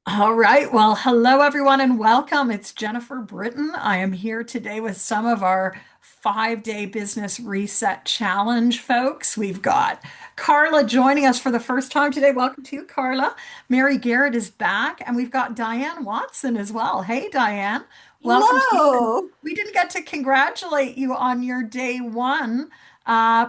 All right. Well, hello, everyone, and welcome. It's Jennifer Britton. I am here today with some of our 5-day business reset challenge folks. We've got Carla joining us for the first time today. Welcome to you, Carla. Mary Garrett is back, and we've got Diane Watson as well. Hey, Diane. Welcome to you. And Hello. we didn't get to congratulate you on your day one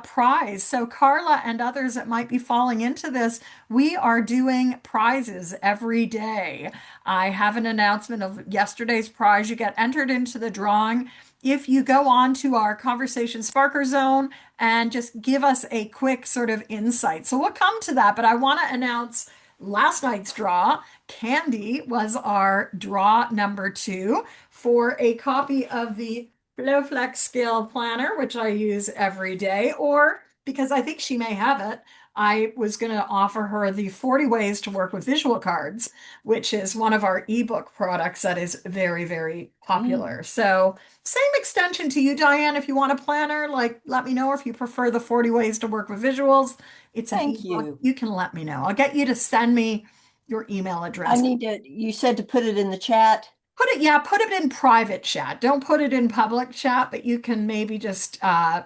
prize. So, Carla and others that might be falling into this, we are doing prizes every day. I have an announcement of yesterday's prize. You get entered into the drawing if you go on to our Conversation Sparker Zone and just give us a quick sort of insight. So we'll come to that, but I want to announce last night's draw. Candy was our draw number two for a copy of the Flowflex Scale Planner, which I use every day, or because I think she may have it, I was going to offer her the 40 Ways to Work with Visual Cards, which is one of our ebook products that is very, very Mm, popular. So, same extension to you, Diane. If you want a planner, like let me know. If you prefer the 40 Ways to Work with Visuals, it's an thank ebook. you. You can let me know. I'll get you to send me your email I address. need you said to put it in the chat. Put it in private chat. Don't put it in public chat, but you can maybe just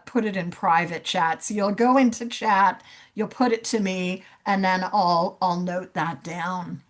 put it in private chat. So you'll go into chat, you'll put it to me, and then I'll note that down.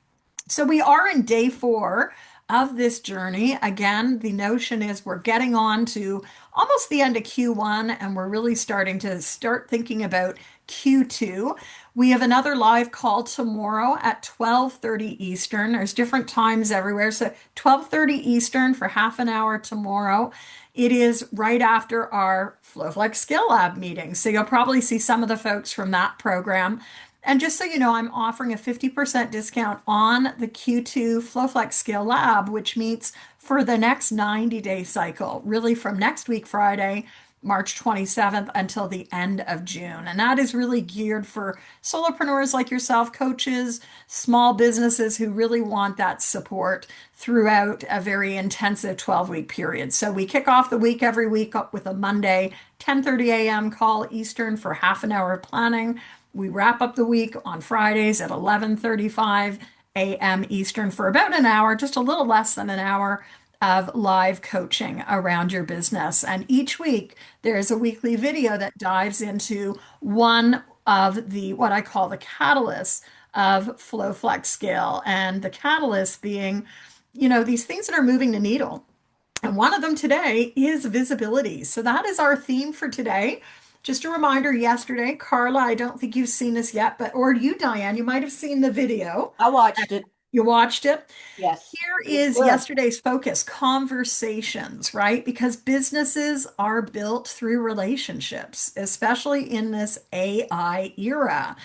So we are in day four of this journey. Again, the notion is we're getting on to almost the end of Q1 and we're really starting to start thinking about Q2. We have another live call tomorrow at 12:30 Eastern. There's different times everywhere. So 12:30 Eastern for half an hour tomorrow. It is right after our FlowFlex Skill Lab meeting. So you'll probably see some of the folks from that program. And just so you know, I'm offering a 50% discount on the Q2 FlowFlex Skill Lab, which meets for the next 90-day cycle, really from next week, Friday, March 27th until the end of June. And that is really geared for solopreneurs like yourself, coaches, small businesses who really want that support throughout a very intensive 12-week period. So we kick off the week every week up with a Monday, 10:30 a.m. call Eastern for half an hour of planning. We wrap up the week on Fridays at 11:35 a.m. Eastern for about an hour, just a little less than an hour of live coaching around your business. And each week there's a weekly video that dives into one of the what I call the catalysts of Flow Flex Scale. And the catalyst being, these things that are moving the needle. And one of them today is visibility. So that is our theme for today. Just a reminder, yesterday, Carla, I don't think you've seen this yet, but or you, Diane, you might have seen the video. I watched it. You watched it. Yes, Here it was is good. yesterday's focus, conversations, right? Because businesses are built through relationships, especially in this AI era.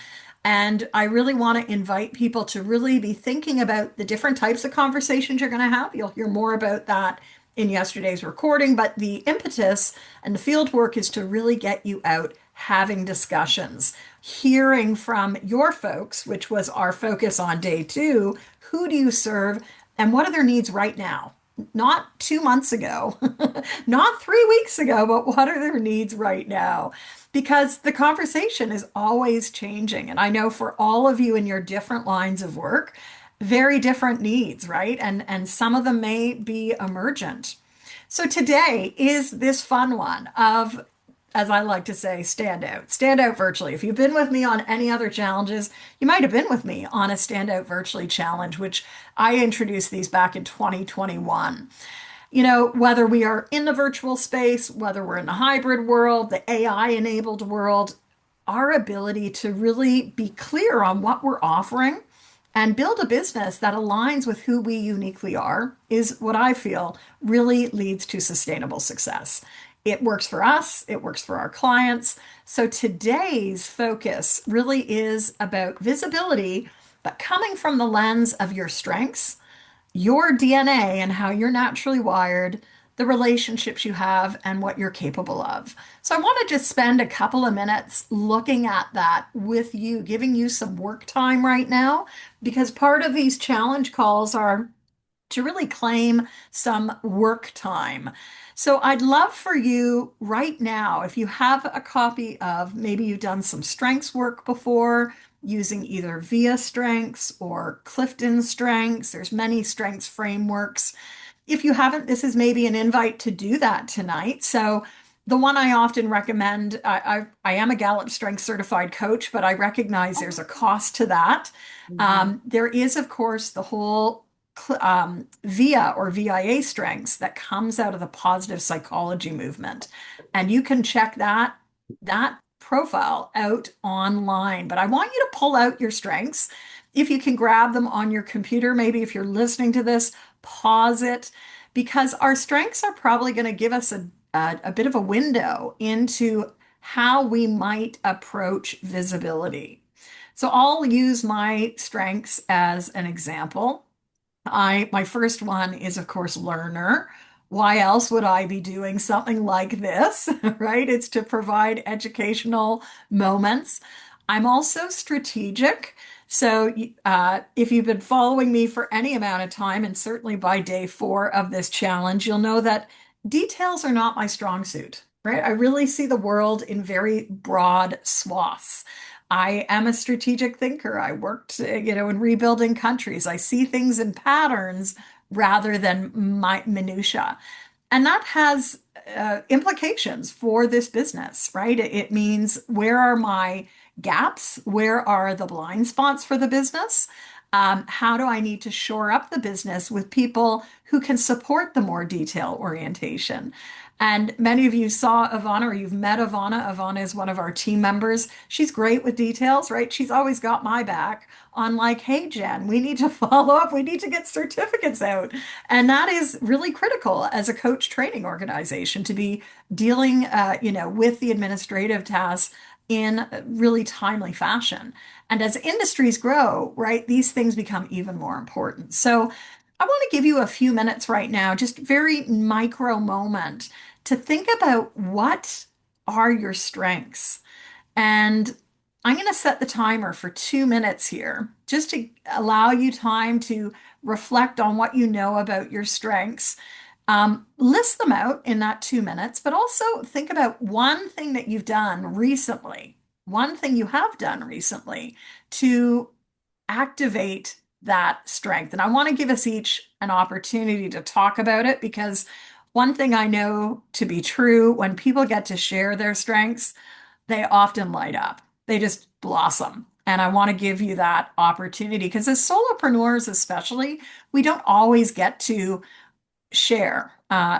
And I really want to invite people to really be thinking about the different types of conversations you're going to have. You'll hear more about that in yesterday's recording, but the impetus and the field work is to really get you out having discussions, hearing from your folks, which was our focus on day two. Who do you serve and what are their needs right now? Not 2 months ago, not 3 weeks ago, but what are their needs right now? Because the conversation is always changing. And I know for all of you in your different lines of work, very different needs, right? And some of them may be emergent. So today is this fun one of, as I like to say, stand out. Stand out virtually. If you've been with me on any other challenges, you might have been with me on a stand out virtually challenge, which I introduced these back in 2021. Whether we are in the virtual space, whether we're in the hybrid world, the AI enabled world, our ability to really be clear on what we're offering and build a business that aligns with who we uniquely are is what I feel really leads to sustainable success. It works for us, it works for our clients. So today's focus really is about visibility, but coming from the lens of your strengths, your DNA and how you're naturally wired, the relationships you have, and what you're capable of. So, I want to just spend a couple of minutes looking at that with you, giving you some work time right now, because part of these challenge calls are to really claim some work time. So, I'd love for you right now, if you have a copy of maybe you've done some strengths work before, using either VIA strengths or Clifton strengths. There's many strengths frameworks. If you haven't, this is maybe an invite to do that tonight. So the one I often recommend, I am a Gallup Strengths Certified Coach, but I recognize there's a cost to that. Mhm. There is, of course, the whole VIA or VIA strengths that comes out of the positive psychology movement. And you can check that profile out online. But I want you to pull out your strengths. If you can grab them on your computer, maybe if you're listening to this, pause it, because our strengths are probably going to give us a bit of a window into how we might approach visibility. So I'll use my strengths as an example. My first one is, of course, learner. Why else would I be doing something like this, right? It's to provide educational moments. I'm also strategic. So, if you've been following me for any amount of time, and certainly by day 4 of this challenge, you'll know that details are not my strong suit, right? I really see the world in very broad swaths. I am a strategic thinker. I worked, in rebuilding countries. I see things in patterns rather than my minutia. And that has implications for this business, right? It means, where are my gaps? Where are the blind spots for the business? How do I need to shore up the business with people who can support the more detail orientation? And many of you saw Ivana, or you've met Ivana. Ivana is one of our team members. She's great with details, right? She's always got my back on, like, hey, Jen, we need to follow up. We need to get certificates out. And that is really critical as a coach training organization, to be dealing, with the administrative tasks in a really timely fashion. And as industries grow, right, these things become even more important. So I want to give you a few minutes right now, just very micro moment, to think about what are your strengths. And I'm going to set the timer for 2 minutes here, just to allow you time to reflect on what you know about your strengths. List them out in that 2 minutes, but also think about one thing that you've done recently, one thing you have done recently to activate that strength. And I want to give us each an opportunity to talk about it, because one thing I know to be true: when people get to share their strengths, they often light up. They just blossom. And I want to give you that opportunity, because as solopreneurs, especially, we don't always get to share.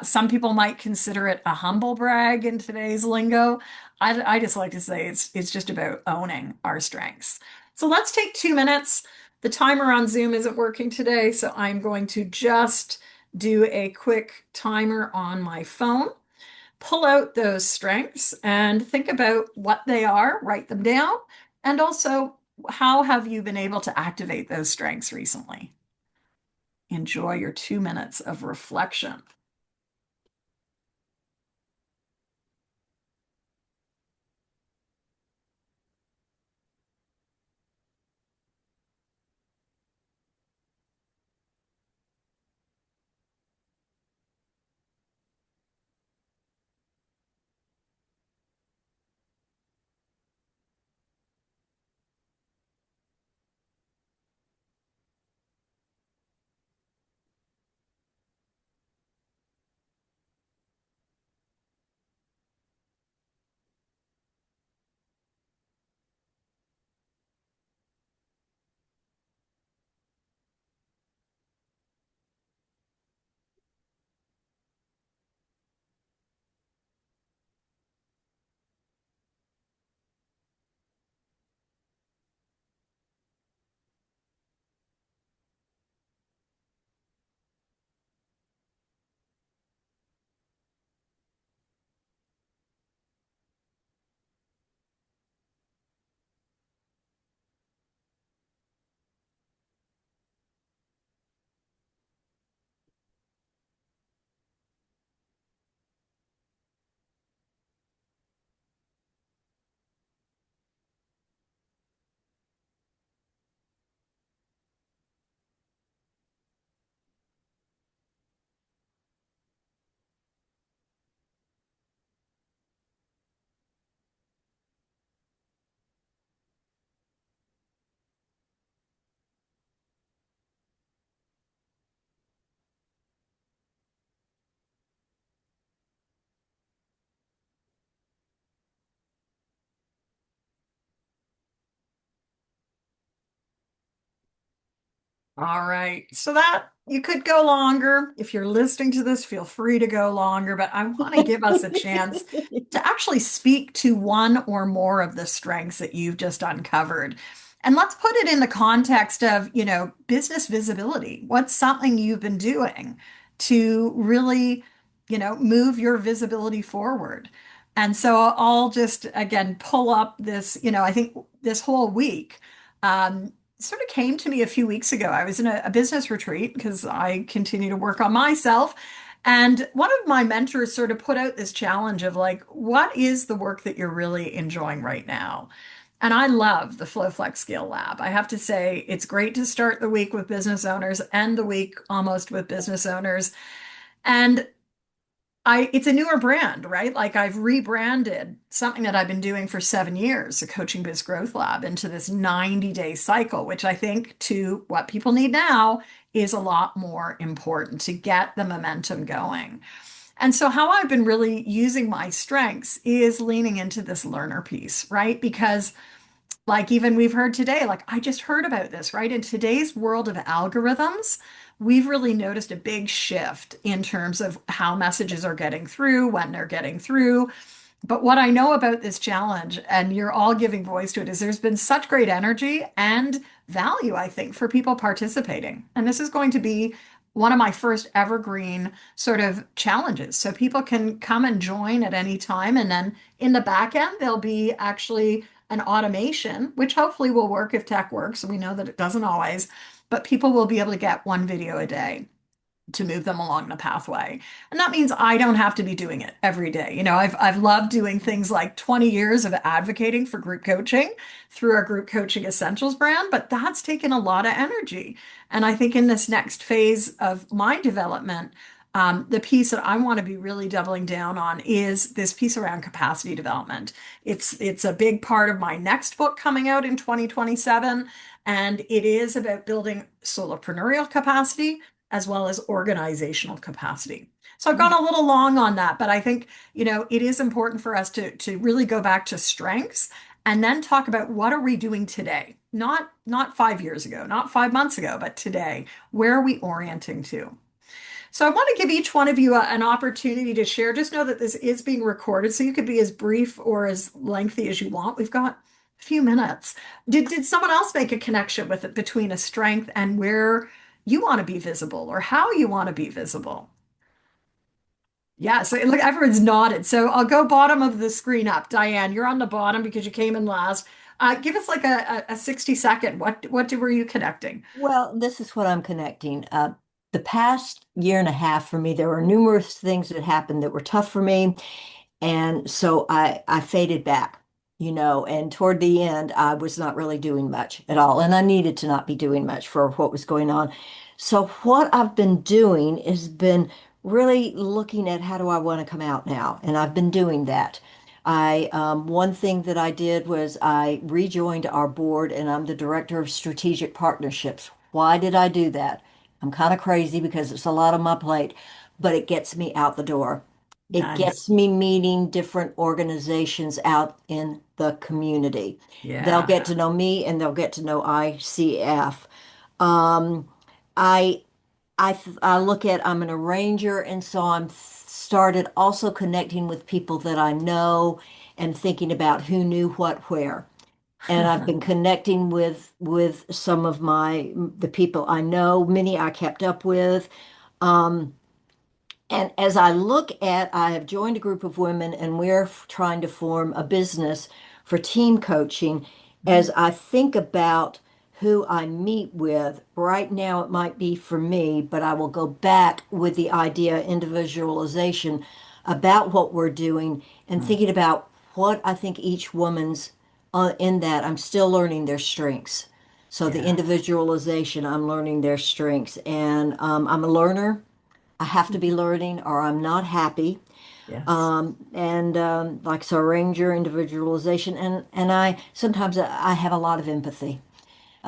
Some people might consider it a humble brag in today's lingo. I just like to say it's just about owning our strengths. So let's take 2 minutes. The timer on Zoom isn't working today, so I'm going to just do a quick timer on my phone. Pull out those strengths and think about what they are, write them down, and also, how have you been able to activate those strengths recently? Enjoy your 2 minutes of reflection. All right. So that you could go longer. If you're listening to this, feel free to go longer, but I want to give us a chance to actually speak to one or more of the strengths that you've just uncovered. And let's put it in the context of, business visibility. What's something you've been doing to really, move your visibility forward? And so I'll just again pull up this, I think this whole week. Sort of came to me a few weeks ago. I was in a business retreat because I continue to work on myself. And one of my mentors sort of put out this challenge of like, what is the work that you're really enjoying right now? And I love the Flow Flex Skill Lab. I have to say, it's great to start the week with business owners, end the week almost with business owners. And it's a newer brand, right? Like I've rebranded something that I've been doing for 7 years, the Coaching Biz Growth Lab, into this 90-day cycle, which I think to what people need now is a lot more important to get the momentum going. And so, how I've been really using my strengths is leaning into this learner piece, right? Because like even we've heard today, like I just heard about this, right? In today's world of algorithms, we've really noticed a big shift in terms of how messages are getting through, when they're getting through. But what I know about this challenge, and you're all giving voice to it, is there's been such great energy and value, I think, for people participating. And this is going to be one of my first evergreen sort of challenges. So people can come and join at any time. And then in the back end, there'll be actually an automation, which hopefully will work if tech works. And we know that it doesn't always, but people will be able to get one video a day to move them along the pathway. And that means I don't have to be doing it every day. I've loved doing things like 20 years of advocating for group coaching through our group coaching essentials brand, but that's taken a lot of energy. And I think in this next phase of my development, the piece that I want to be really doubling down on is this piece around capacity development. It's a big part of my next book coming out in 2027, and it is about building solopreneurial capacity as well as organizational capacity. So I've gone a little long on that, but I think, it is important for us to really go back to strengths and then talk about what are we doing today? Not 5 years ago, not 5 months ago, but today. Where are we orienting to? So I want to give each one of you an opportunity to share. Just know that this is being recorded, so you could be as brief or as lengthy as you want. We've got a few minutes. Did someone else make a connection with it between a strength and where you want to be visible or how you want to be visible? Yeah, so look, everyone's nodded. So I'll go bottom of the screen up. Diane, you're on the bottom because you came in last. Give us like a 60 second. Were you connecting? Well, this is what I'm connecting. The past year and a half for me, there were numerous things that happened that were tough for me. And so I faded back, and toward the end, I was not really doing much at all. And I needed to not be doing much for what was going on. So what I've been doing is been really looking at how do I want to come out now? And I've been doing that. One thing that I did was I rejoined our board and I'm the director of strategic partnerships. Why did I do that? I'm kind of crazy because it's a lot on my plate, but it gets me out the door. It Nice. gets me meeting different organizations out in the community. They'll Yeah. get to know me and they'll get to know ICF. Um, I I look at I'm an arranger and so I'm started also connecting with people that I know and thinking about who knew what where. And I've been connecting with some of the people I know, many I kept up with. Um, and as I have joined a group of women and we're trying to form a business for team coaching. As I think about who I meet with, right now it might be for me, but I will go back with the idea individualization about what we're doing and thinking about what I think each woman's in that I'm still learning their strengths. So the Yeah. individualization, I'm learning their strengths, and I'm a learner. I have to be learning or I'm not happy. Yes. And like so ranger individualization and I sometimes I have a lot of empathy.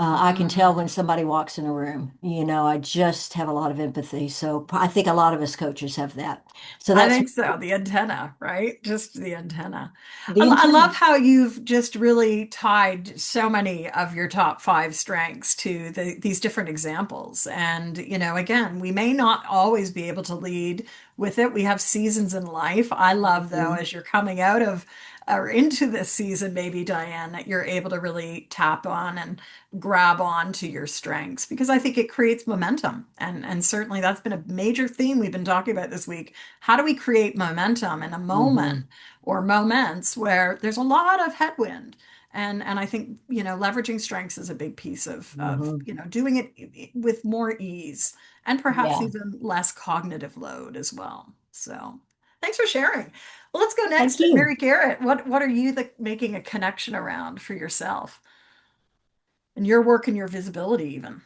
I can tell Mm. when somebody walks in a room. I just have a lot of empathy. So I think a lot of us coaches have that. So I that's think so. The antenna, right? Just the antenna. the I intent. love how you've just really tied so many of your top five strengths to these different examples. And, again, we may not always be able to lead with it. We have seasons in life. I love, though, Mhm. as you're coming out of or into this season, maybe, Diane, that you're able to really tap on and grab on to your strengths because I think it creates momentum. And certainly that's been a major theme we've been talking about this week. How do we create momentum in a moment Mhm. or moments where there's a lot of headwind? And I think, leveraging strengths is a big piece of Mhm. doing it with more ease and perhaps Yeah. even less cognitive load as well. So thanks for sharing. Well, let's go next Thank to you. Mary Garrett. What are you making a connection around for yourself and your work and your visibility even?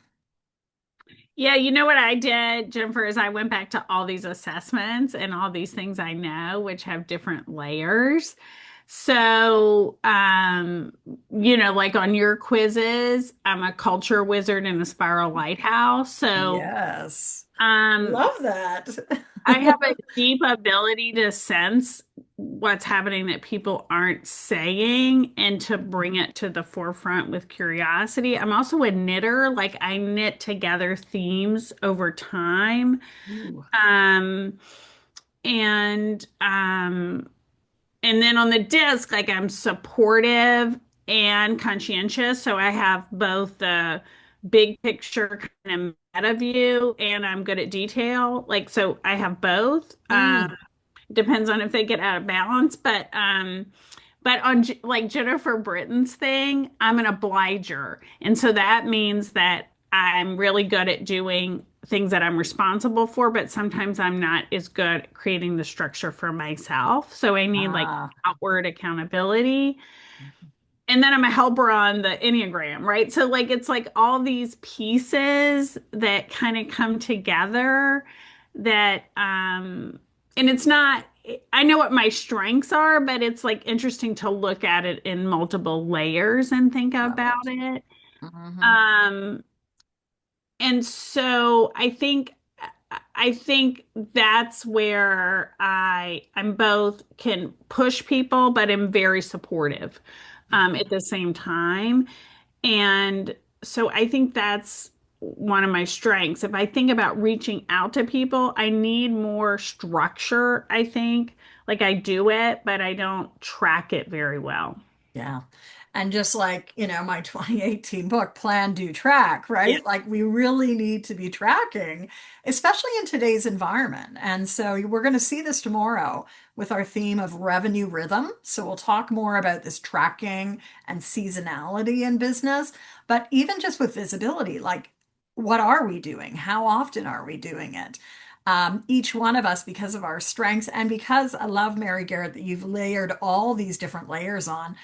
Yeah, you know what I did, Jennifer, is I went back to all these assessments and all these things I know, which have different layers. So, like on your quizzes, I'm a culture wizard in a spiral lighthouse. So, Yes. um, Love that. I have a deep ability to sense what's happening that people aren't saying and to bring it to the forefront with curiosity. I'm also a knitter, like I knit together themes over time. Ooh. Um, and then on the disc, like I'm supportive and conscientious. So I have both the big picture kind of meta view and I'm good at detail. Like, so I have both. Mm. Depends on if they get out of balance, but on like Jennifer Britton's thing, I'm an obliger. And so that means that I'm really good at doing things that I'm responsible for, but sometimes I'm not as good at creating the structure for myself. So I need like Ah. outward accountability. And then I'm a helper on the Enneagram, right? So like it's like all these pieces that kind of come together that and it's not I know what my strengths are, but it's like interesting to look at it in multiple layers and think Love about it. it. Hmm. Um and so I think that's where I'm both can push people, but I'm very supportive at the same time. And so I think that's one of my strengths. If I think about reaching out to people, I need more structure, I think. Like I do it, but I don't track it very well. Yeah. And just like, my 2018 book, Plan, Do, Track, Yeah. right? Like we really need to be tracking, especially in today's environment. And so we're going to see this tomorrow with our theme of revenue rhythm. So we'll talk more about this tracking and seasonality in business, but even just with visibility, like what are we doing? How often are we doing it? Each one of us, because of our strengths, and because I love Mary Garrett that you've layered all these different layers on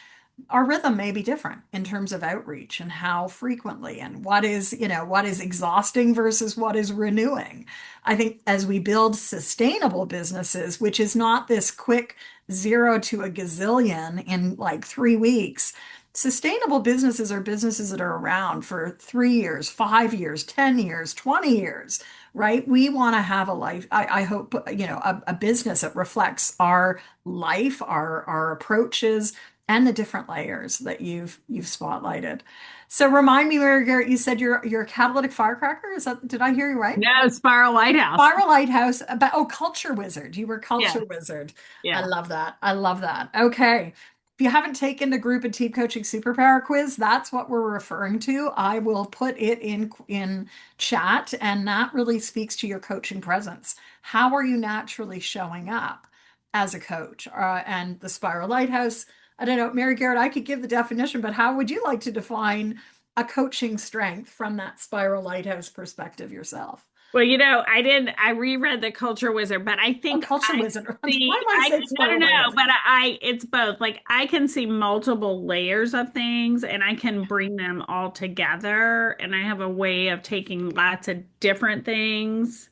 our rhythm may be different in terms of outreach and how frequently and what is exhausting versus what is renewing. I think as we build sustainable businesses, which is not this quick 0 to a gazillion in like 3 weeks, sustainable businesses are businesses that are around for 3 years, 5 years, 10 years, 20 years, right? We want to have a life. I hope, a business that reflects our life, our approaches, and the different layers that you've spotlighted. So remind me, Mary Garrett, you said you're a catalytic firecracker. Did I hear you right? No, Spiral Lighthouse. Spiral Lighthouse, about culture wizard. You were Yeah. culture wizard. I Yeah. love that. I love that. Okay. If you haven't taken the group and team coaching superpower quiz, that's what we're referring to. I will put it in chat, and that really speaks to your coaching presence. How are you naturally showing up as a coach? And the Spiral Lighthouse, I don't know, Mary Garrett, I could give the definition, but how would you like to define a coaching strength from that Spiral Lighthouse perspective yourself? Well, I reread The Culture Wizard, but I A think culture wizard. Why see, am I saying no, no, spiral no, lighthouse? but it's both. Like I can see multiple layers of things and I can bring them all together. And I have a way of taking lots of different things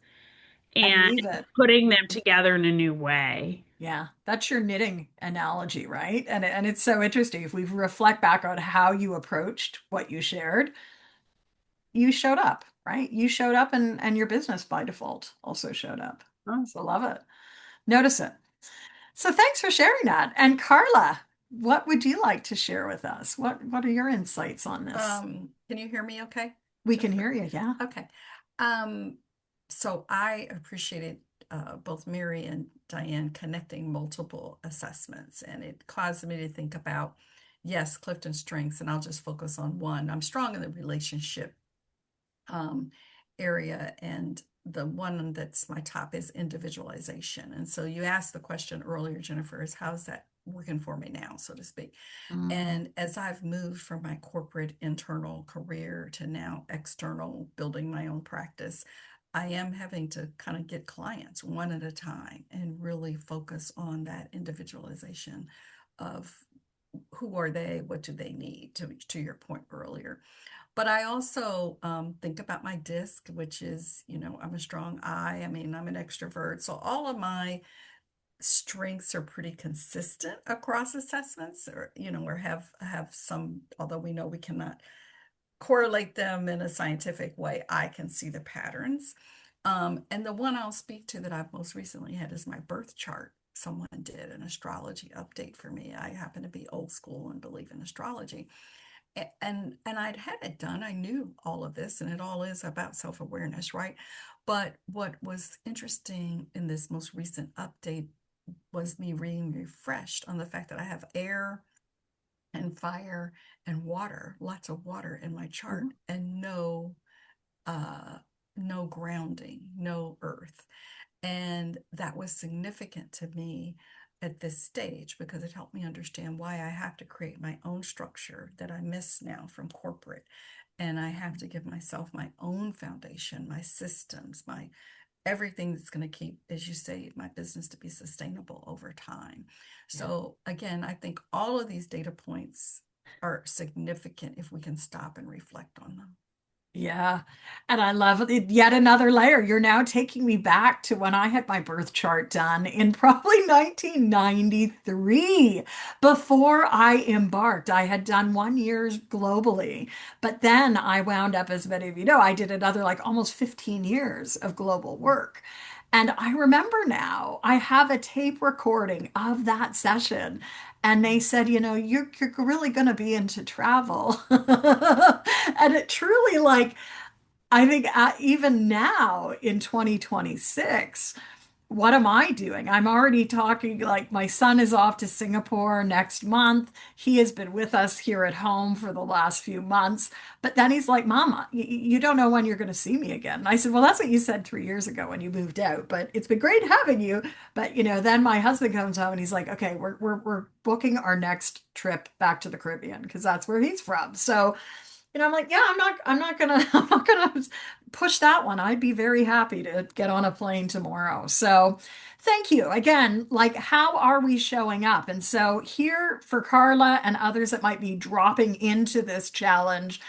And and weave it. putting them together in a new way. Yeah, that's your knitting analogy, right? And it's so interesting if we reflect back on how you approached what you shared. you showed up, right? You showed up and your business by default also showed up. Oh, so love it. Notice it. So thanks for sharing that. And Carla, what would you like to share with us? What are your insights on this? Can you hear me okay, We can Jennifer? hear you, yeah. Okay. Um, so I appreciated both Mary and Diane connecting multiple assessments, and it caused me to think about, yes, Clifton strengths, and I'll just focus on one. I'm strong in the relationship um, area, and the one that's my top is individualization. And so you asked the question earlier, Jennifer, is how's that working for me now, so to speak? Mm, And as I've moved from my corporate internal career to now external, building my own practice, I am having to kind of get clients one at a time and really focus on that individualization of who are they, what do they need, to your point earlier. But I also think about my disc, which is, I'm a strong I. I mean, I'm an extrovert. So all of my strengths are pretty consistent across assessments, or have some, although we know we cannot correlate them in a scientific way, I can see the patterns. And the one I'll speak to that I've most recently had is my birth chart. Someone did an astrology update for me. I happen to be old school and believe in astrology. And I'd had it done. I knew all of this, and it all is about self-awareness, right? But what was interesting in this most recent update was me being refreshed on the fact that I have air and fire and water, lots of water in my chart, mhm. and uh no grounding, no earth. And that was significant to me at this stage because it helped me understand why I have to create my own structure that I miss now from corporate. And I have to give myself my own foundation, my systems, my everything that's going to keep, as you say, my business to be sustainable over time. Yeah. So again, I think all of these data points are significant if we can stop and reflect on them. Yeah. And I love it. Yet another layer. You're now taking me back to when I had my birth chart done in probably 1993. Before I embarked, I had done 1 year's globally, but then I wound up, as many of you know, I did another like almost 15 years of global work. And I remember now I have a tape recording of that session. And they said, you're really going to be into travel. And it truly, like, I think even now in 2026, what am I doing? I'm already talking like my son is off to Singapore next month. He has been with us here at home for the last few months. But then he's like, Mama, you don't know when you're going to see me again. And I said, Well, that's what you said 3 years ago when you moved out. But it's been great having you. But then my husband comes home and he's like, Okay, we're booking our next trip back to the Caribbean because that's where he's from. So I'm like, yeah, I'm not gonna, I'm not gonna push that one. I'd be very happy to get on a plane tomorrow. So thank you again. Like, how are we showing up? And so here for Carla and others that might be dropping into this challenge,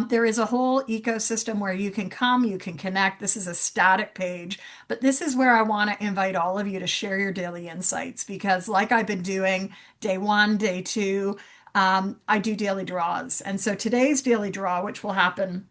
there is a whole ecosystem where you can come, you can connect. This is a static page, but this is where I want to invite all of you to share your daily insights because, like I've been doing day one, day two, I do daily draws. And so today's daily draw, which will happen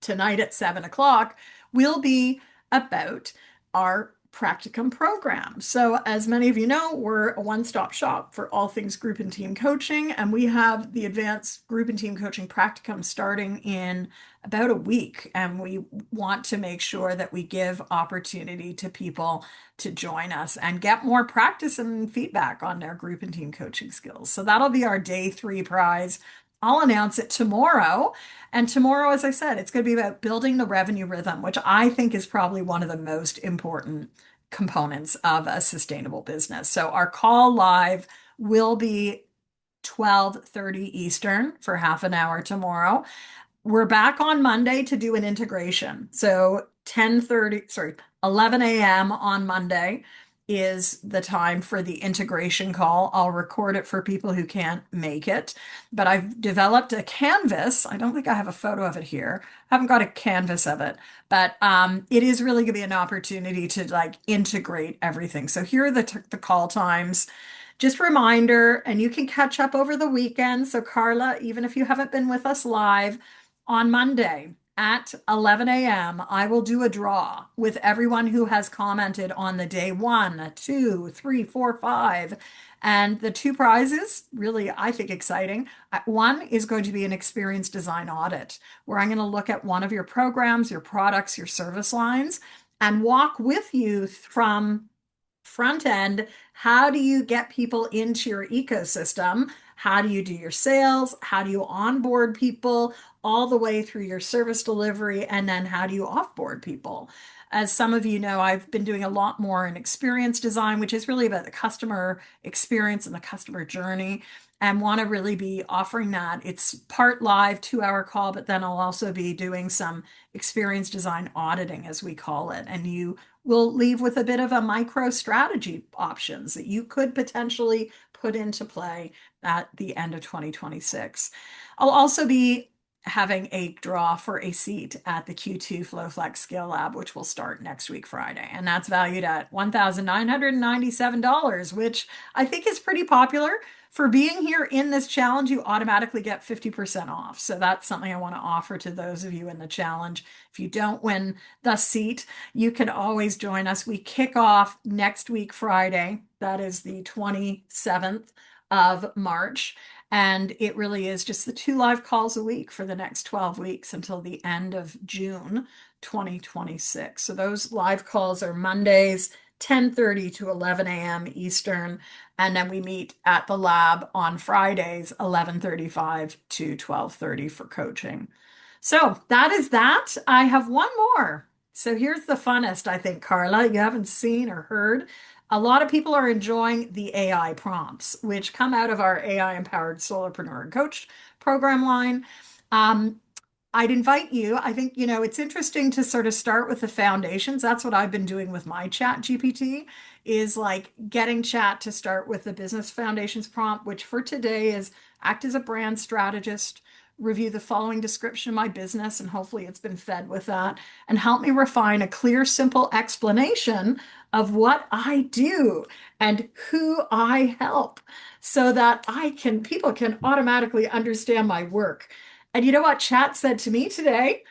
tonight at 7 o'clock, will be about our practicum program. So, as many of you know, we're a one stop shop for all things group and team coaching, and we have the advanced group and team coaching practicum starting in about a week. And we want to make sure that we give opportunity to people to join us and get more practice and feedback on their group and team coaching skills. So, that'll be our day three prize. I'll announce it tomorrow. And tomorrow, as I said, it's going to be about building the revenue rhythm, which I think is probably one of the most important components of a sustainable business. So our call live will be 12:30 Eastern for half an hour tomorrow. We're back on Monday to do an integration. So 11 a.m. on Monday is the time for the integration call. I'll record it for people who can't make it, but I've developed a canvas. I don't think I have a photo of it here. I haven't got a canvas of it, but it is really going to be an opportunity to like integrate everything. So here are the call times. Just reminder, and you can catch up over the weekend. So Carla, even if you haven't been with us live, on Monday, at 11 a.m., I will do a draw with everyone who has commented on the day 1, 2, 3, 4, 5. And the two prizes, really, I think exciting. One is going to be an experience design audit, where I'm going to look at one of your programs, your products, your service lines, and walk with you from front end. How do you get people into your ecosystem? How do you do your sales? How do you onboard people all the way through your service delivery? And then how do you offboard people? As some of you know, I've been doing a lot more in experience design, which is really about the customer experience and the customer journey, and want to really be offering that. It's part live 2 hour call, but then I'll also be doing some experience design auditing, as we call it. And you will leave with a bit of a micro strategy options that you could potentially put into play at the end of 2026. I'll also be having a draw for a seat at the Q2 FlowFlex Skill Lab, which will start next week, Friday. And that's valued at $1,997, which I think is pretty popular. For being here in this challenge, you automatically get 50% off. So that's something I want to offer to those of you in the challenge. If you don't win the seat, you can always join us. We kick off next week, Friday. That is the 27th of March. And it really is just the 2 live calls a week for the next 12 weeks until the end of June 2026. So those live calls are Mondays, 10:30 to 11 a.m. Eastern. And then we meet at the lab on Fridays, 11:35 to 12:30 for coaching. So that is that. I have one more. So here's the funnest, I think, Carla, you haven't seen or heard. A lot of people are enjoying the AI prompts, which come out of our AI empowered Solopreneur and Coach program line. Um, I'd invite you. I think, it's interesting to sort of start with the foundations. That's what I've been doing with my chat GPT, is like getting chat to start with the business foundations prompt, which for today is act as a brand strategist, review the following description of my business, and hopefully it's been fed with that, and help me refine a clear, simple explanation of what I do and who I help so that people can automatically understand my work. And you know what chat said to me today?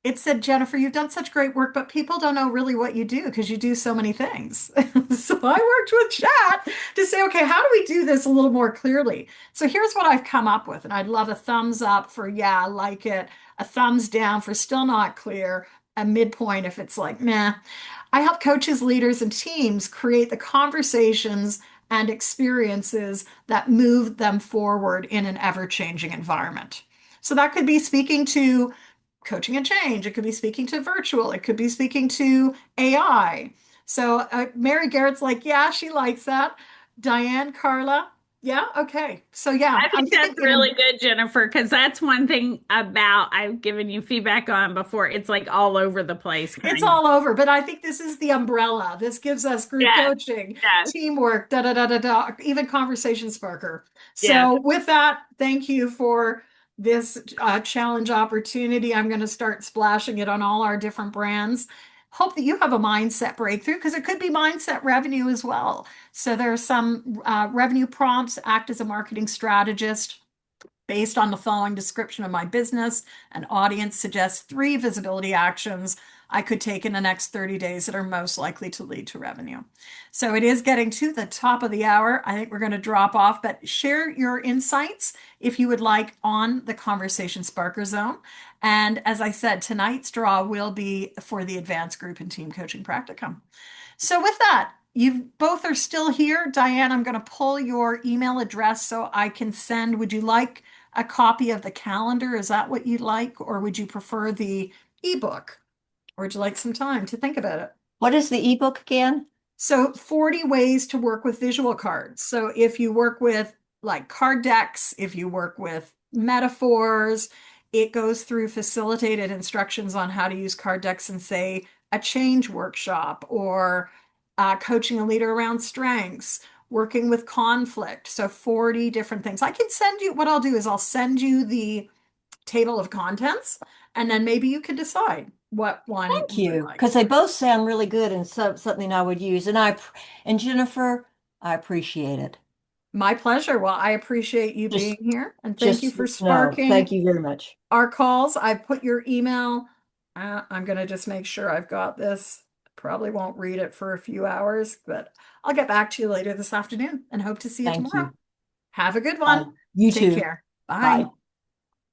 It said, Jennifer, you've done such great work, but people don't know really what you do because you do so many things. So I worked with chat to say, okay, how do we do this a little more clearly? So here's what I've come up with. And I'd love a thumbs up for, yeah, I like it, a thumbs down for still not clear, a midpoint if it's like, meh. I help coaches, leaders, and teams create the conversations and experiences that move them forward in an ever-changing environment. So that could be speaking to coaching and change. It could be speaking to virtual. It could be speaking to AI. So Mary Garrett's like, yeah, she likes that. Diane, Carla, yeah, okay. So yeah, I I'm think that's thinking really good, Jennifer, because that's one thing about I've given you feedback on before. It's like all over the place, it's kind of. all over, but I think this is the umbrella. This gives us group Yes, coaching, yes, teamwork, da da da da da, even conversation sparker. yes. So with that, thank you for this challenge opportunity. I'm going to start splashing it on all our different brands. Hope that you have a mindset breakthrough because it could be mindset revenue as well. So there are some revenue prompts, act as a marketing strategist. Based on the following description of my business, an audience suggests 3 visibility actions I could take in the next 30 days that are most likely to lead to revenue. So it is getting to the top of the hour. I think we're going to drop off, but share your insights if you would like on the Conversation Sparker Zone. And as I said, tonight's draw will be for the Advanced Group and Team Coaching Practicum. So with that, you both are still here. Diane, I'm going to pull your email address so I can send. Would you like a copy of the calendar? Is that what you'd like? Or would you prefer the ebook? Or would you like some time to think about it? What is the ebook again? So 40 ways to work with visual cards. So if you work with like card decks, if you work with metaphors, it goes through facilitated instructions on how to use card decks and say a change workshop or coaching a leader around strengths, working with conflict. So 40 different things. I can send you, what I'll do is I'll send you the table of contents and then maybe you can decide what one Thank you would you, like. because they both sound really good and something I would use. And Jennifer, I appreciate it. My pleasure. Well, I appreciate you being Just here and thank you just for no. Thank sparking you very much. our calls. I put your email. I'm going to just make sure I've got this. Probably won't read it for a few hours, but I'll get back to you later this afternoon and hope to see you Thank tomorrow. you. Have a good Bye. one. You Take too. care. Bye. Bye.